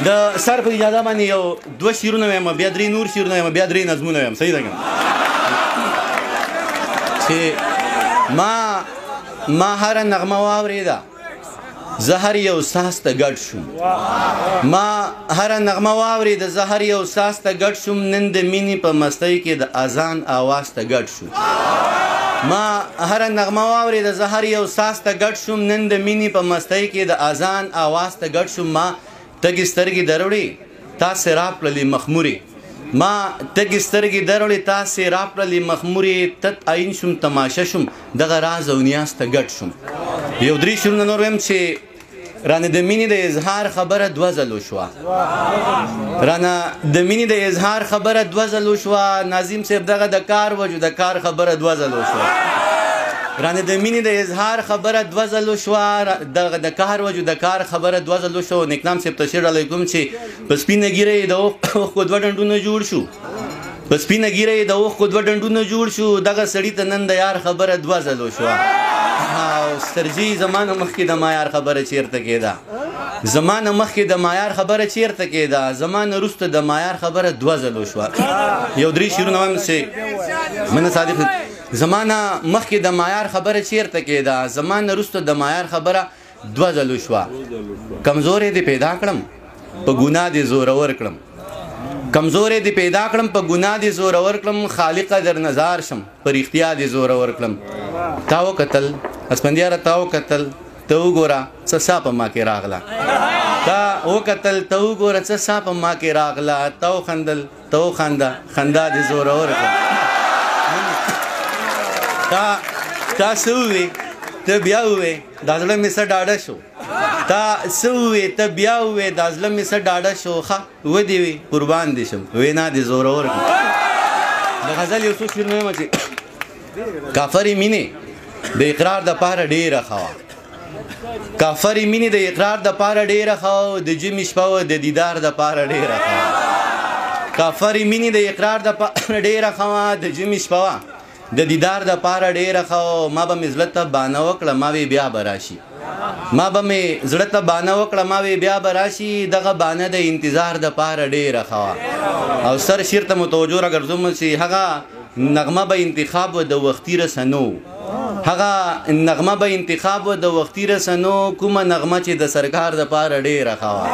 د سر په اجازه باندې یو 2 شعرونه وایم بیا 3 نور شعرونه وایم بیا 3 نظمونه وایم صحیح ده که چې ما هره نغمه واورېده زه هر یو ساز ته ګډ شوم ما هره نغمه واورېده زه هر یو ساز ته ګډ شوم نن د مینې په مستۍ کې د اذان آواز ته ګډ شوم ما هره نغمه واورېده زه هر یو ساز ته ګډ شوم نن د مینې په مستۍ کې د اذان آواز ته ګډ شوم ما تګې سترګې دروړې تاسې راپړلې مخمورې ما تګې سترګې دروړې تاسې راپړلې مخمورې تت عین شوم تماشه شوم دغه راز او نیاز ته ګډ شوم یو 3 شعرونه نور وایم چې رانه د مینې د اظهار خبره 2 ځلو شوه رانه د مینې د اظهار خبره 2 ځلو شوه ناظم صاحب دغه د کار وجو د کار خبره 2 ځلو شوه رانه د مینې د اظهار خبره 2 ځلو شوه دغه د کار وجو د کار خبره 2 ځلو شوه نیکنام صاحب ته شعر علیکم چې په سپینه ږیره یې د اوښکو 2 ډنډونه جوړ شو په سپینه ږیره یې د اوښکو 2 ډنډونه جوړ شو دغه سړي ته نن د یار خبره 2 ځلو شوه او سترجي زمانه مخکې د مایار خبره چیرته کېده زمانه مخکې د مایار خبره چیرته کېده زمانه وروسته د مایار خبره 2 ځلو شوه یو 3 شعرونه وایم چې منه صادق زمانه مخکې د مایار خبره چیرته کېده زمانه وروسته د مایار خبره 2 ځلو شوه کمزورې دې پیدا کړم په ګناه دې زورور کړم کمزورې دې پیدا کړم په ګناه دې زورور کړم خالقه در نظار شم په رښتیا دې زورور کړم تا وکتل اسپندیاره تا وکتل ته وګوره څه سا په ما کې راغله تا وکتل ته وګوره څه سا په ما کې راغله تا وخندل ته وخنده خندا دې زورور کړم تا څه ووې ته بیا ووې دا زړه مې څه ډاډه شو تا څه ووې ته بیا ووې دا زړه مې څه ډاډه شو ښه ودې وې قربان دې شم وینا دې زورور کړم د غزل یو څو شعرونه وایم چې کافرې مینې د اقرار د پاره ډېره ښه وه کافرې مینې د اقرار د پاره ډېره ښه وه د جمعې شپه وه د دیدار د پاره ډېره ښه وه کافرې مینې د اقرار د پاره ډېره ښه وه د جمعې شپه وه د دیدار د پاره ډېره ښه وه ما به مې زړه ته بانه وکړه ما وې بیا به راشي ما به مې زړه ته بانه وکړه ما وې بیا به راشي دغه بانه د انتظار د پاره ډېره ښه وه او سر شعر ته متوجه راګرځوم چې هغه نغمه به انتخاب و د وختي رسنو هغه نغمه به انتخاب و د وختي رسنو کومه نغمه چې د سرکار د پاره ډېره ښه وه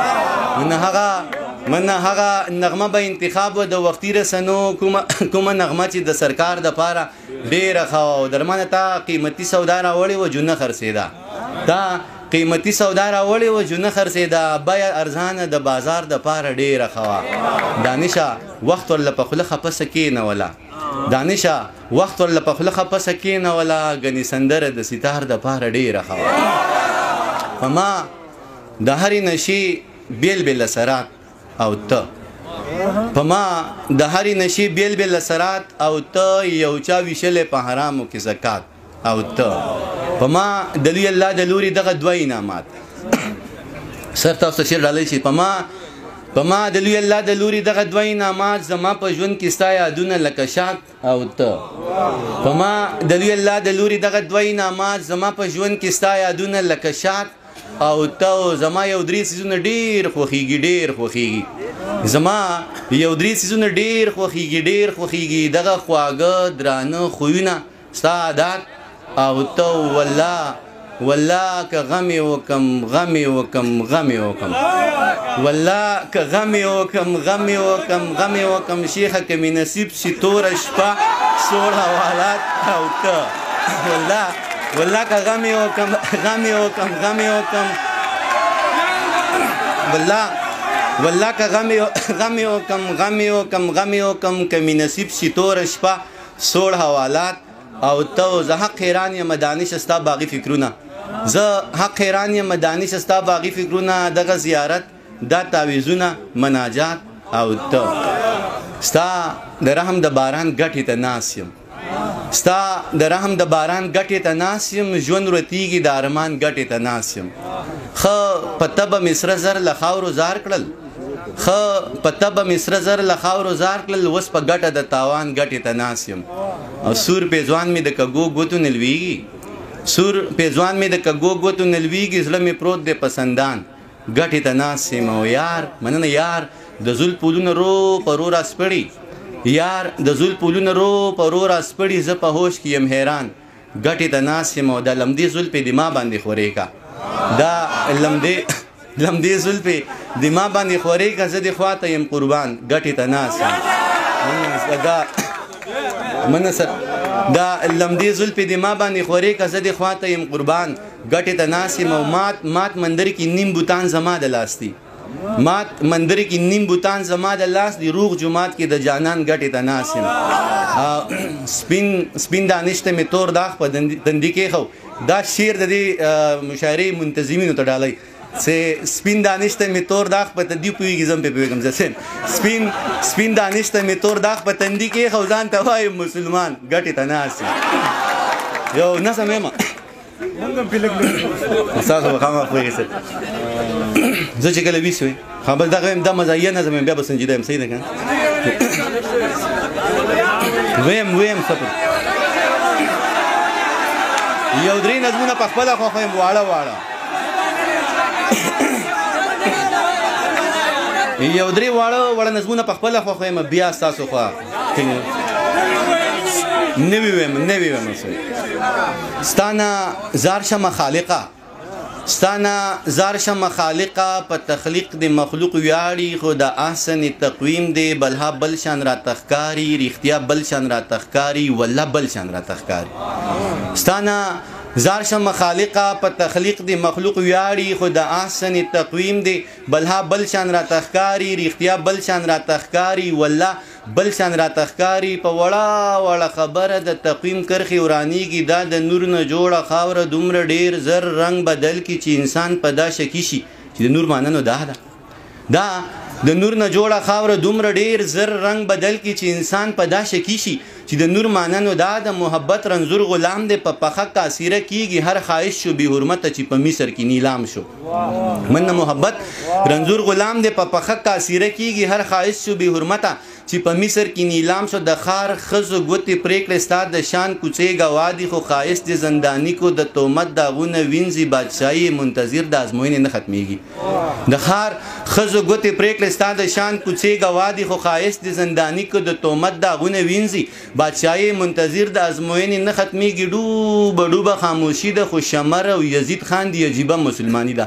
هغه نغمه به انتخاب و د وختي رسنو کومه نغمه چې د سرکار د پاره ډېره ښه وه درمانه تا قیمتي سودا راوړې وه جونه خرڅېده تا قیمتي سودا راوړې وه جونه خرڅېده بیه ارزانه د بازار د پاره ډېره ښه وه دانشه وخت ورله په خوله خپسه کېنوله دانشه وخت ورله په خوله خپسه کېنوله ګنې سندره د ستار د پاره ډېره ښه وه په ما د هرې نشي بیل بیل اثرات او ته په ما د هرې نشي بیل بیل اثرات او ته یو چا ویشلې په حرامو کې زکات او ته په ما د لوی الله د لوري دغه 2 انعامات سر تاسو شعر ډالۍ شي په ما د لوی الله د لوري دغه 2 انعامات زما په ژوند کې ستا یادونه لکه شات او ته په ما د لوی الله د لوري دغه 2 انعامات زما په ژوند کې ستا یادونه لکه شات او ته زما یو 3 سیزونه ډېر خوښیږي زما یو 3 سیزونه ډېر خوښیږي دغه خواږه درانه خویونه ستا عادات او ته والله که غمې وکم والله که غمې وکم شیخه که مې نصیب شي توره شپه سوړ حوالات او ته والله که غمې وکم والله که غمې وکم که مې نصیب شي توره شپه سوړ حوالات او ته زه حق حیران یم دانش ستا باغي فکرونه دغه زیارت دا تعویذونه مناجات او ته ستا د رحم د باران ګټې ته ناست یم ژوند ورتېږي د ارمان ګټې ته ناست یم ښه په تبه مې سره زر له خاورو زار کړل اوس په ګټه د تاوان ګټې ته ناست یم او سور پیزوان مې د کږو ګوتو نلویږي زړه مې پروت دی په سندان ګټې ته ناست یم او یار مننه یار د زول پولونه رو په رو راسپړي یار د زول پولونه رو په رو راسپړي زه په هوش کې یم حیران ګټې ته ناست یم او د لمدې زلفې د ما باندې خورې کا دا لمدې زلفې د ما باندې خورې کا زه د خواته یم قربان ګټې ته ناست یم دا لمدې زلفې د ما باندې خورې که زه د خواته یم قربان ګټې ته ناست یم او مات مندر کې نیم بوتان زما د لاس دي مات مندر کې نیم بوتان زما د لاس دي روغ جماعت کې د جانان ګټې ته ناست یم سپین دانش ته مې تور داغ په دندې کېښو دا شعر د دې مشاعرې منتظمینو ته ډالۍ سپین دانش ته مې تور داغ په تندي پوهېږي زه هم پرې پوهېږم زه سپین دانش ته مې تور داغ په تندي کېښو ځان ته وایم مسلمان ګټې ته ناست یم یو نظم یم ستاسو به خامخا پوهېږئ زه چې کله ویس وی خبر دغه یم دا مزاحیه نظم یم بیا به سنجیده یم صحیح ده که نه ویم سپر یو درې نظمونه په خپله خوښوم واړه یو درې واړه نظمونه په خپله خوښوم بیا ستاسو خوا نوي ویم ستانه زار شمه خالقه په تخلیق د مخلوق ویاړي خو د احسن تقویم دی بلها بل شان را تخکاری رښتیا بل شان را تخکاری والله بل شان را تخکاری ستانه زار شمه خالقه په تخلیق د مخلوق ویاړي خو د احسن تقویم دی بلها بل شان را تخکاری رښتیا بل شان را تخکاری والله بل شان را تخکاری په وړه خبره د تقویم کرښې ورانیږي دا د نور نه جوړه خاوره دومره ډیر زر رنګ بدل کی چې انسان په دا شکی شي چې د نور معنی نو دا د نور نه جوړه خاوره دومره ډیر زر رنګ بدل کی چې انسان په دا شکی شي چې د نور معنی نو دا د محبت رنځور غلام دی په پخه کاسیره کیږي هر خواهش شو بې حرمته چې په مصر کې نیلام شو من محبت رنځور غلام دی په پخه کاسیره کیږي هر خواهش شو بې حرمته چې په مصر کې نیلام شو د خار ښځو ګوتې پرېکړې ستا د شان کوڅې ګوا دي خو ښایست د زنداني کو د تهمت داغونه وینځي بادشاهي منتظر د ازموینې نه ختمیږي د خار ښځو ګوتې پرېکړې ستا د شان کوڅې ګوا دي خو ښایست د زنداني کو د تهمت داغونه وینځي بادشاهي منتظر د ازموینې نه ختمیږي ډوبه خاموشي ده خو شمر او یزید خان دی عجیبه مسلمانی ده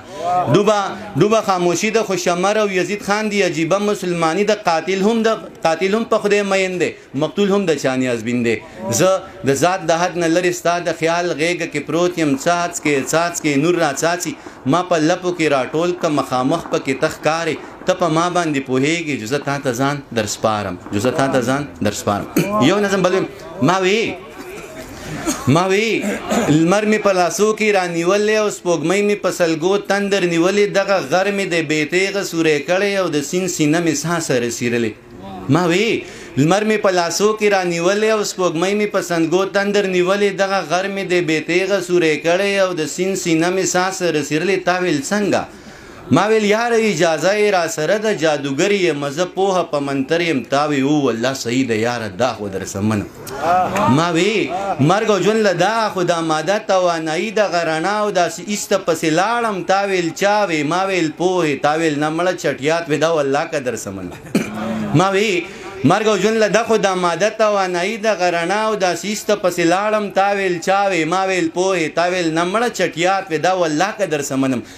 ډوبه خاموشي ده خو شمر او یزید خان دی عجیبه مسلمانی ده قاتل هم په خدای مین دی مقتول هم د چا نیازبین دی زه د ذات د حد نه لرې ستا د خیال غېږه کې پروت یم څاڅکې نور راڅاڅي ما په لپو کې راټول که مخامخ پکې ته ښکارې ته په ما باندې پوهېږې جو زه تا ته ځان در سپارم یو نظم بل ما وی لمر می په لاسو کې رانیولې او سپوږمۍ می په سلګو تندر نیولې دغه غر می د بیتیغه سورې کړې او د سینه می ساسه رسیرلې ما وی لمر می په لاسو کې رانیولې او سپوږمۍ می په سلګو تندر نیولې دغه غر می د بیتیغه سورې کړې او د سینه می ساسه رسیرلې تا ویل څنګه ما ویل یار اجازه یې را سره د جادوګر یم زه پوهه په منتر یم تا وی والله صحیح ده یاره دا خو درسه منم ما وی مرګ او ژوند له دا خو د ماده توانایي دغه رڼا او داسې ایسته پسې لاړم تا ویل چا وی ما ویل پوهې تا ویل نه مړه چټیات وی دا والله که درسه منم ما وی مرګ او ژوند له دا خو د ماده توانایي دغه رڼا او داسې ایسته پسې لاړم تا ویل چا وی ما ویل پوهې تا ویل نه مړه چټیات وی دا والله که درسه منم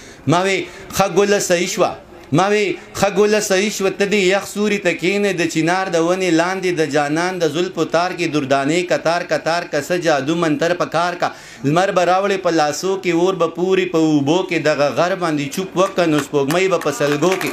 ما وی ښه ګله صحیح شوه ته دې یخ سوري ته کښېنې د چنار د ونې لاندې د جانان د زلفو تار کې دردانې کتار که څه جادو منتر په کار کا لمر به راوړې په لاسو کې اور به پورې په اوبو کې دغه غر باندې چوپ وکړه نو سپوږمۍ به په سلګو کې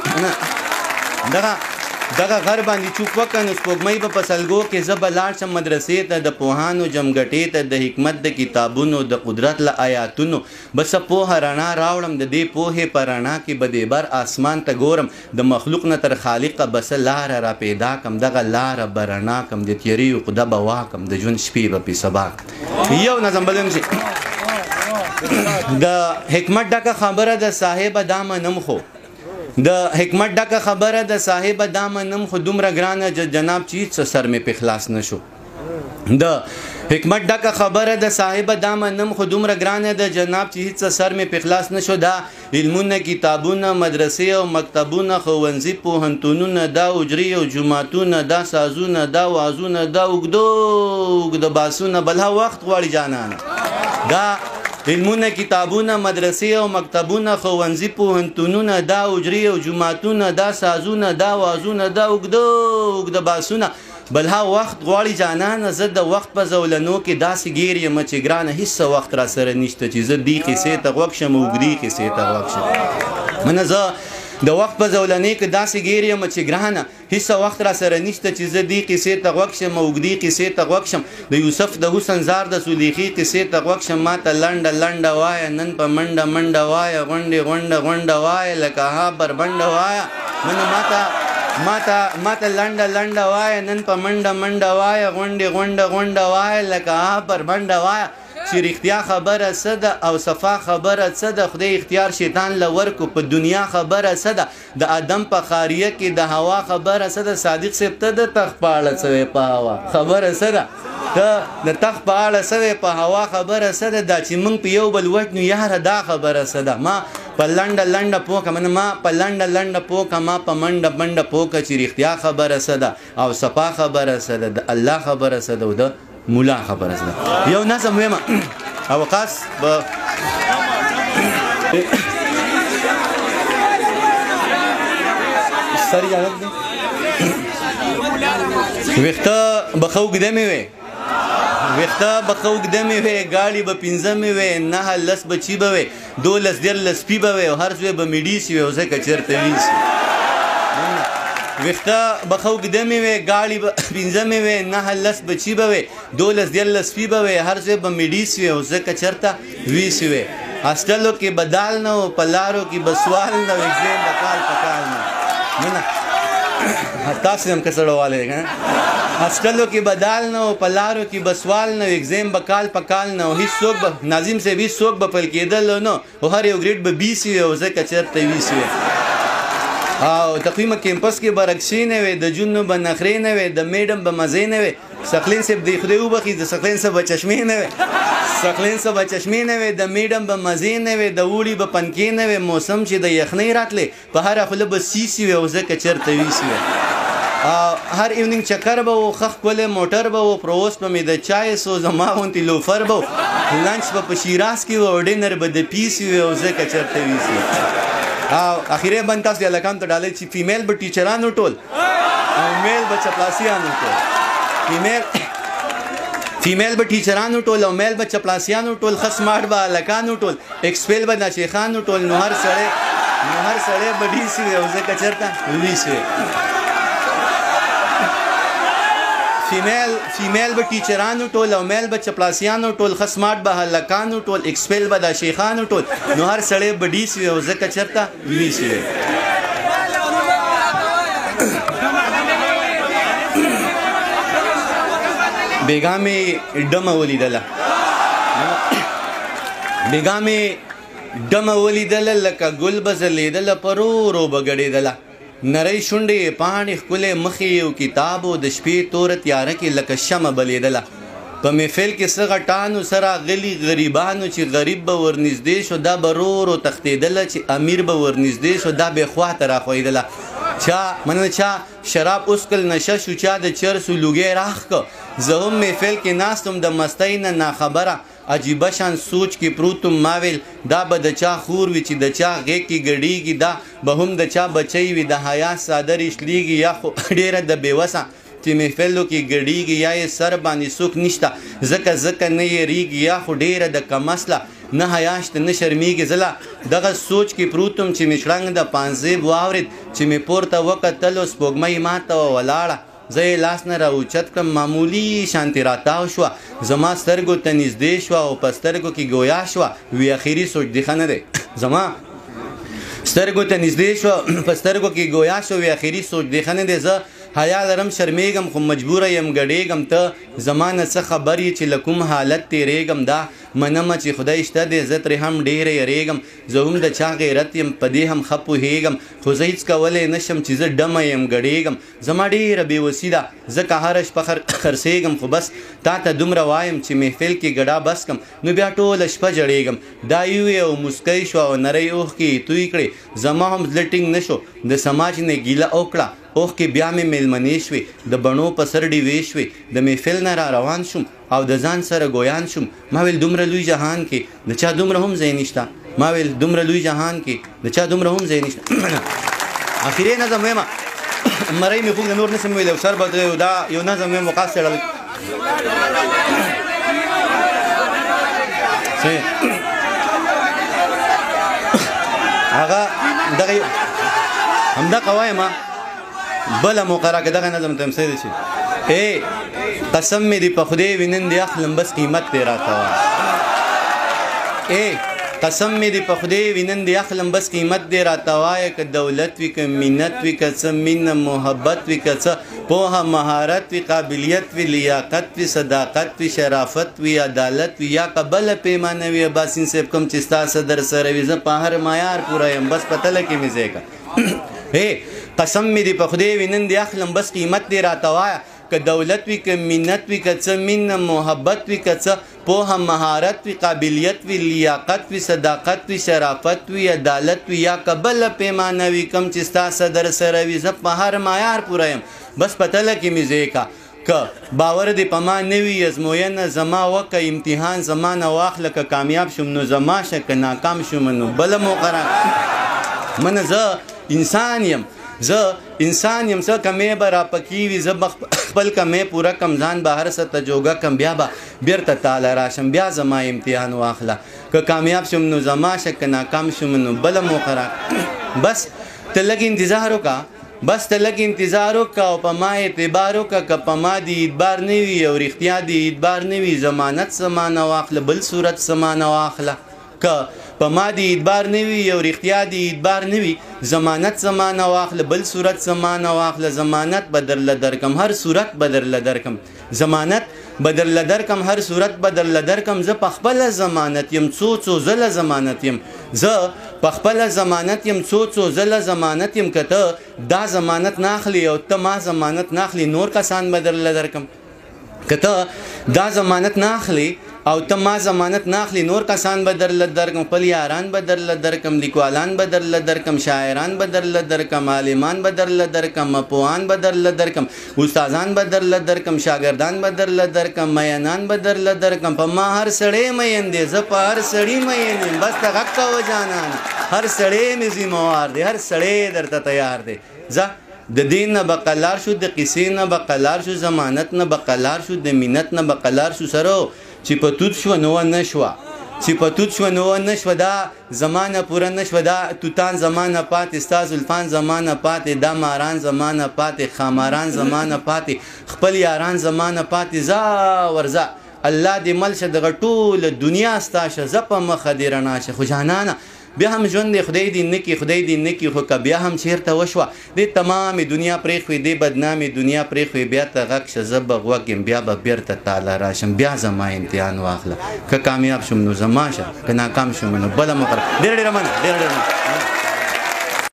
دغه غر باندې چوپ وکړه نو سپوږمۍ به په سلګو کې زه به لاړ شم مدرسې ته د پوهانو جمګټې ته د حکمت د کتابونو د قدرت له آیاتونو بس پوهه رڼا راوړم د دې پوهې په رڼا کې به د بر آسمان ته ګورم د مخلوق نه تر خالقه بس لاره را پیدا کم دغه لاره به رڼا کم د تیریو خدا به واکم د ژوند شپې به پې سبا یو نظم بلم شي د حکمت ډکه خبره د صاحبه دا منم خو د حکمت ډکه خبره د صاحب دا منم خو دومره ګرانه جناب چې څه سر مې په خلاص نشو د حکمت ډکه خبره د صاحبه دا منم خو دومره ګرانه ده جناب چې هیڅ سر مې په خلاص نشو دا علمونه کتابونه مدرسې او مکتبونه ښوونځي پوهنتونونه دا حجرې او جوماتونه دا سازونه دا وازونه دا اوږده باسونه بلها وخت غواړي جانانه دا علمونه کتابونه مدرسې او مکتبونه ښوونځي پوهنتونونه دا حجرې او جوماتونه دا سازونه دا وازونه دا اوږده باسونه بلها وخت غواړي جانانه زه د وخت په زولنو کې داسې ګیر یم چې ګرانه هیڅ وخت را سره نشته چې زه دې قصې ته غوږ شم اوږدې قصې ته غوږ شم منه زه د وخت په زولنې کې داسې ګیر یم چې ګرانه هیڅ وخت را سره نشته چې زه دې قصې ته غوږ شم اوږدې قصې ته غوږ شم د یوسف د حسن زار د سلیخي قصې ته غوږ شم ماته لنډه وایه نن په منډه وایه غونډه وایه لکه ها بربنډه وایه منه ماته لنډه وایه نن په منډه وایه غونډه وایه لکه ها بربنډه وایه چې رښتیا خبره څه ده او صفا خبره څه ده خدای اختیار شیطان له ورکو په دنیا خبره څه ده د ادم په خاریه کې د هوا خبره څه ده صادق صاحب ته د تخت په اړه څه وی په هوا خبره څه ده ته د تخت په اړه څه وی په هوا خبره څه ده دا چې موږ په یو بل وژنو یاره دا خبره څه ده ما په لنډه پوکه ما په لنډه پوکه ما په منډه پوکه چې رښتیا خبره څه ده او صفا خبره څه ده د الله خبره څه ده او د مولا خبره ده یو نظم ویمه اوقاس به سری جانب دی ویخته بخه اوږده مې وې ګاډي به 15 مې وې 9 10 بچي به وې 12 13 سپي به وې او هر څه به میډي سي او ځکه چیرته وې ویخته بخه اوږده مې وې ګاډي به 15 مې وې 9 10 بچي به وې 12 13 سپي به وې هر څه به میډي سي او ځکه چیرته وې سي وې هاسټلو کې بدال نه او پلارو کې بسوال نه ایگزام بکال پکال نه تاسو هم کسړواله کنه هاسټلو کې بدال نه او پلارو کې بسوال نه ایگزام بکال پکال نه هیڅ څوک به ناظم سے 20 څوک به پل کېدل نو او هر یو ګریډ به 20 او ځکه چیرته 20 او تقویم کیمپس کې برکشي نه وي د جنو به نخرې نه وي د میډم به مزې نه وي سقلین صاحب د خدای وبخي د سقلین صاحب چشمې نه وي د میډم به مزې نه وي د وړي به پنکې نه وي موسم چې د یخنۍ راتلې په هر خوله به سیسي وي او ځکه چیرته ویسي وي هر ایونینګ چکر به و خخ کولې موټر به و پرووس به مې د چای سو زما غونتې لوفر به لنچ به په شیراز کې و ډینر به د پیسي وي او ځکه چیرته ویسي او اخیره باندې تاسو الکان ته ډالې چې فیمیل به ټیچرانو ټول او میل به چپلاسیانو ټول فیمیل به ټیچرانو ټول او میل به چپلاسیانو ټول خصماټ به الکانو ټول ایکسپیل به نشیخانو ټول نو هر سړی به ډیسی او ځکه چرته ویسی فیمیل به ټیچرانو ټول او میل به چپلاسیانو ټول خصماټ به هلکانو ټول ایکسپیل به د شیخانو ټول نو هر سړی به ډیسی او ځکه چرته ویسی بیګا مې ډمه ولیدله لکه ګل به ځلېدله په رو به ګډېدله نری شونډې پاڼې ښکلې مخې یو کتاب و د شپې توره تیاره کې لکه شمه بلېدله په محفل کې څه غټانو سره غلي غریبانو چې غریب به ورنږدې شو دا به رو تښتېدله چې امیر به ورنږدې شو دا بې خواته راښویدله چا شراب اسکل نشه شو چا د چرسو لوګی راخ که زه هم محفل کې ناستم د مستۍ نه ناخبره عجیبه شان سوچ کې پروتم ما ویل دا به د چا خور وي چې د چا غېږ کې ګډېږي دا به هم د چا بچی وي د حیا څادر شلېږي یا خو ډېره د بېوسه چې محفلو کې ګډېږي یا یې سر باندې څوک نشته ځکه نه یېرېږي یا خو ډېره د کمسله نه حیا شته نه شرمېږي زه دغه سوچ کې پروتم چې مې شړنګ د پانزیب واورېد چې مې پورته وکتلو سپوږمۍ ماته وه ولاړه زه یې لاس نه راوچت کړم معمولي شانتې راتاو شوه زما سترګو ته نږدې شوه او په سترګو کې ګویا شوه وی اخري سوچ دې ښه نه دی زما سترګو ته نږدې شوه په سترګو کې ګویا شوه وی اخري سوچ دې ښه نه دی زه حیا لرم شرمیږم خو مجبوره یم ګډېږم ته زما نه څه خبر یې چې له کوم حالت تېرېږم دا منمه چې خدای شته دی زه ترې هم ډېره یریږم زه هم د چا غیرت یم په دې هم ښه پوهېږم خو زه هېڅ کولی نه شم چې زه ډمه یم ګډېږم زما ډېره بېوسي ده ځکه هره شپه خرڅېږم خو بس تا ته دومره وایم چې محفل کې ګډا بس کم نو بیا ټوله شپه جړېږم دا یې او مسکی شوه او نری اوښکې یې توی کړې زما هم زړه ټینګ نه شو د سماج نه ګیله وکړه اوښکې بیا مې میلمنې شوې د بڼو په سر ډیوې شوې د محفل نه را روان شوم او د ځان سره ګویان شوم ما ویل دومره لوی جهان کې د چا دومره هم ځای نشته ما ویل دومره لوی جهان کې د چا دومره هم ځای نشته اخري نظم ویمه مرۍ مې خوږ نور نسم ویلی او سر به دا یو نظم ویم وقاص څېړل هغه دغه همدغه وایمه بله مقرره که دغه نظم تمثیل شي ای قسم مې دې په خدای وي نن دې اخلم بس قیمت دې راته وایه ای قسم مې دې په خدای وي نن دې اخلم بس قیمت دې راته وایه که دولت وي که منت وي که څه مینه محبت وي که څه پوهه مهارت وي قابلیت وي لیاقت وي صداقت وي شرافت وي عدالت وي یا که بله پیمانه وي عباسین صاحب کوم چې ستا څه در سره وي زه په هر معیار پوره یم بس په تله کې مې ځای که قسم مې دې په خدای وي نن دې اخلم بس قیمت دې راته وایه که دولت وي که منت وي که څه مینه محبت وي که څه پوهه مهارت وي قابلیت وي لیاقت وي صداقت وي شرافت وي عدالت وي یا که بله پیمانه وي کوم چې ستا څه در سره وي زه په هر معیار پوره یم بس په تله کې مې ځای که که باور دې په ما نه وي ازموینه زما وکه امتحان زما نه واخله که کامیاب شم نو زما شه که ناکام شم نو بله مقرره منه زه انسان یم زه انسان یم څه کمې به راپکې وي زه به خپل کمې پوره کم ځان به هر څه ته جوګه کم بیا به بیرته تاله راشم بیا زما امتحان واخله که کامیاب شم نو زما شه که ناکام شم نو بله موخه بس ته لږ انتظار وکړه بس ته لږ انتظار وکړه او په ما اعتبار وکړه که په ما دې اعتبار نه وي او رښتیا دې اعتبار نه وي ضمانت څه مانه واخله بل صورت څه مانه واخله که په ما دې اعتبار نه وي او رښتیا دې اعتبار نه وي ضمانت څه مانه واخله بل صورت څه مانه واخله ضمانت به درله درکم هر صورت به درله درکم ضمانت به درله درکم هر صورت به درله درکم زه په خپله ضمانت یم څو ځله ضمانت یم زه په خپله ضمانت یم څو ځله ضمانت یم که ته دا ضمانت نه اخلي او ته ما ضمانت نه اخلي نور کسان به درله درکم که ته دا ضمانت نه اخلي او ته ما ضمانت نه اخلي نور کسان به درله درکم خپل یاران به درله درکم لیکوالان به درله درکم شاعران به درله درکم عالمان به درله درکم پوهان به درله درکم استادان به درله درکم شاګردان به درله درکم مینان به درله درکم په ما هر سړی مین دی زه په هر سړي مین یم بس ته غږ کوه جانان هر سړی مې ذمهوار دی هر سړی درته تیار دی ځه د دین نه به قلار شو د قصې نه به قلار شو ضمانت نه به قلار شو د منت نه به قلار شو سره چې په توت شوه نو نه شوه چې په توت شوه نو نه شوه دا زمانه پوره نه شوه دا توتان زمانه پاتې ستا زلفان زمانه پاتې دا ماران زمانه پاتې خاماران زمانه پاتې خپل یاران زمانه پاتې ځه ورځه الله دې مل شه دغه ټوله دنیا ستا شه زه په مخه دې رڼا شه خو جانانه بیا هم ژوند دی خدای دې نه کړي خدای دې نه کړي خو که بیا هم چېرته وشوه دې تمامې دنیا پرېښوي دې بدنامې دنیا پرېښوي بیا ته غږ شه زه به غوږ یم بیا به بېرته تاله راشم بیا زما امتحان واخله که کامیاب شم نو زما شه که ناکام شم نو بله مقرره ډېره ډېره مننه ډېره ډېره مننه